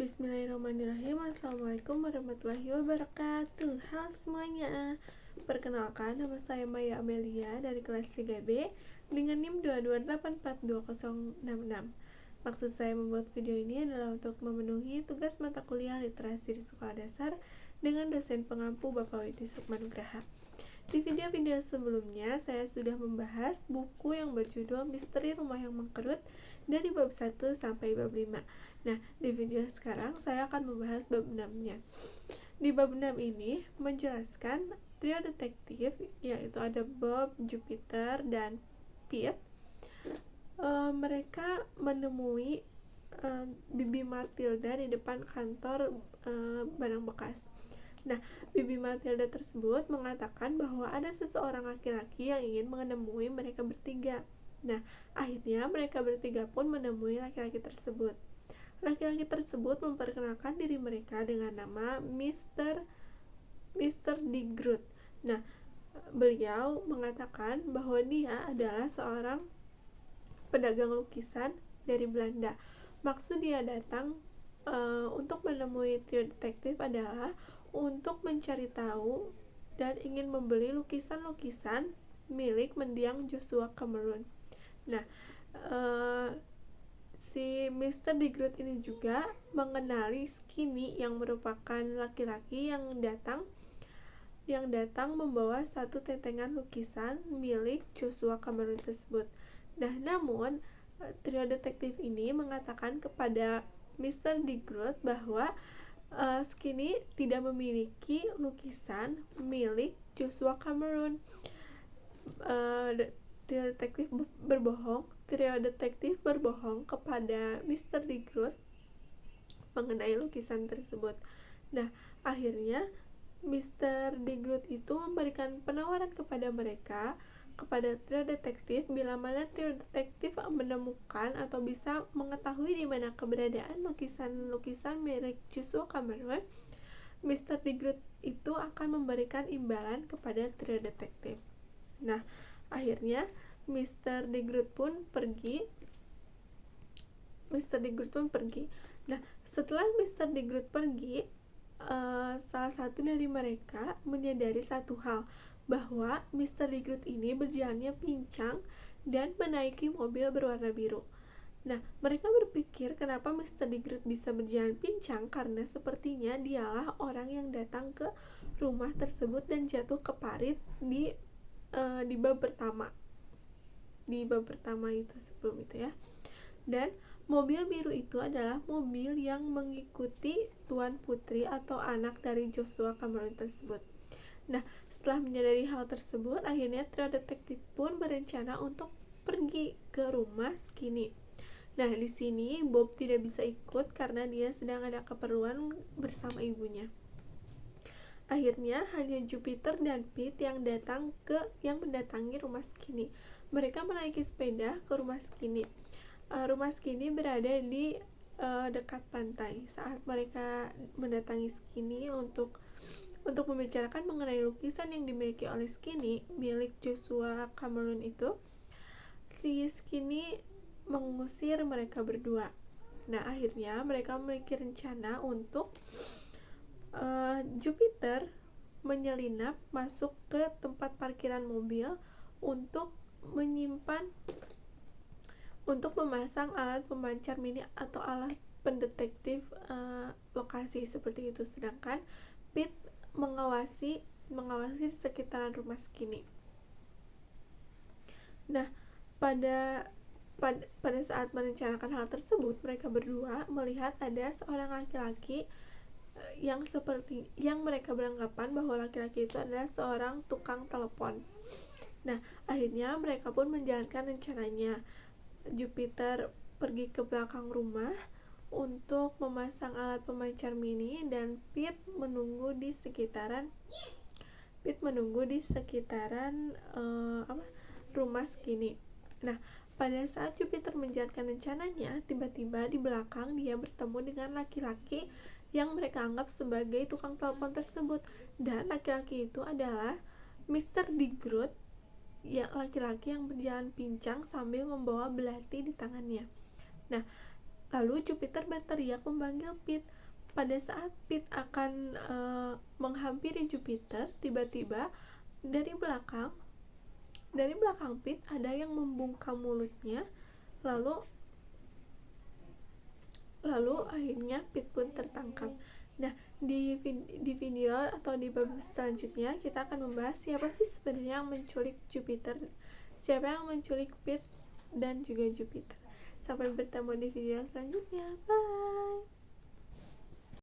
Bismillahirrahmanirrahim. Assalamualaikum warahmatullahi wabarakatuh. Halo semuanya. Perkenalkan, nama saya Maya Amelia dari kelas 3B dengan NIM 228422066. Maksud saya membuat video ini adalah untuk memenuhi tugas mata kuliah literasi di sekolah dasar dengan dosen pengampu Bapak Widi Sukmanugraha. Di video-video sebelumnya, saya sudah membahas buku yang berjudul Misteri Rumah yang Mengkerut dari bab 1 sampai bab 5. Nah, di video sekarang saya akan membahas bab 6-nya. Di bab 6 ini menjelaskan trio detektif, yaitu ada Bob, Jupiter, dan Pete. Mereka menemui Bibi Matilda di depan kantor barang bekas. Nah, Bibi Matilda tersebut mengatakan bahwa ada seseorang laki-laki yang ingin menemui mereka bertiga. Nah, akhirnya mereka bertiga pun menemui laki-laki tersebut. Laki-laki tersebut memperkenalkan diri mereka dengan nama Mr. Digrut. Nah, beliau mengatakan bahwa dia adalah seorang pedagang lukisan dari Belanda. Maksud dia datang untuk menemui trio detektif adalah untuk mencari tahu dan ingin membeli lukisan-lukisan milik mendiang Joshua Cameron. Nah, si Mr. Digrut ini juga mengenali Skinny yang merupakan laki-laki yang datang membawa satu tetengan lukisan milik Joshua Cameron tersebut. Nah, namun trio detektif ini mengatakan kepada Mr. Digrut bahwa Skinny tidak memiliki lukisan milik Joshua Cameron. Trio detektif berbohong kepada Mr. Digrut mengenai lukisan tersebut. Nah, akhirnya Mr. Digrut itu memberikan penawaran kepada mereka, kepada trio detektif, bila mana trio detektif menemukan atau bisa mengetahui di mana keberadaan lukisan-lukisan milik Joshua Cameron, Mr. Digrut itu akan memberikan imbalan kepada trio detektif. Nah, akhirnya Mr. Digrut pun pergi. Nah, setelah Mr. Digrut pergi, salah satu dari mereka menyadari satu hal, bahwa Mr. Digrut ini berjalannya pincang dan menaiki mobil berwarna biru. Nah, mereka berpikir kenapa Mr. Digrut bisa berjalan pincang, karena sepertinya dialah orang yang datang ke rumah tersebut dan jatuh ke parit di bab pertama itu, sebelum itu ya. Dan mobil biru itu adalah mobil yang mengikuti Tuan Putri atau anak dari Joshua Cameron tersebut. Nah, setelah menyadari hal tersebut, akhirnya trio detektif pun berencana untuk pergi ke rumah Skinny. Nah, di sini Bob tidak bisa ikut karena dia sedang ada keperluan bersama ibunya. Akhirnya hanya Jupiter dan Pete yang mendatangi rumah Skinny. Mereka menaiki sepeda ke rumah Skinny. Rumah Skinny berada di dekat pantai. Saat mereka mendatangi Skinny untuk membicarakan mengenai lukisan yang dimiliki oleh Skinny milik Joshua Cameron itu, si Skinny mengusir mereka berdua. Nah, akhirnya mereka memiliki rencana untuk Jupiter menyelinap masuk ke tempat parkiran mobil untuk memasang alat pemancar mini atau alat pendetektif lokasi seperti itu. Sedangkan Pete mengawasi di sekitaran rumah Skinny. Nah, pada saat merencanakan hal tersebut, mereka berdua melihat ada seorang laki-laki yang mereka beranggapan bahwa laki-laki itu adalah seorang tukang telepon. Nah, akhirnya mereka pun menjalankan rencananya. Jupiter pergi ke belakang rumah untuk memasang alat pemancar mini dan Pete menunggu di sekitaran rumah Skinny. Nah, pada saat Jupiter menjalankan rencananya, tiba-tiba di belakang dia bertemu dengan laki-laki yang mereka anggap sebagai tukang telepon tersebut, dan laki-laki itu adalah Mr. Digrut, laki-laki yang berjalan pincang sambil membawa belati di tangannya. Nah, Lalu Jupiter berteriak memanggil Pete. Pada saat Pete akan menghampiri Jupiter, tiba-tiba dari belakang Pete ada yang membungkam mulutnya, lalu akhirnya Pete pun tertangkap. Nah, di video atau di bab selanjutnya kita akan membahas siapa sih sebenarnya yang menculik Jupiter, siapa yang menculik Pete dan juga Jupiter. Sampai bertemu di video selanjutnya. Bye.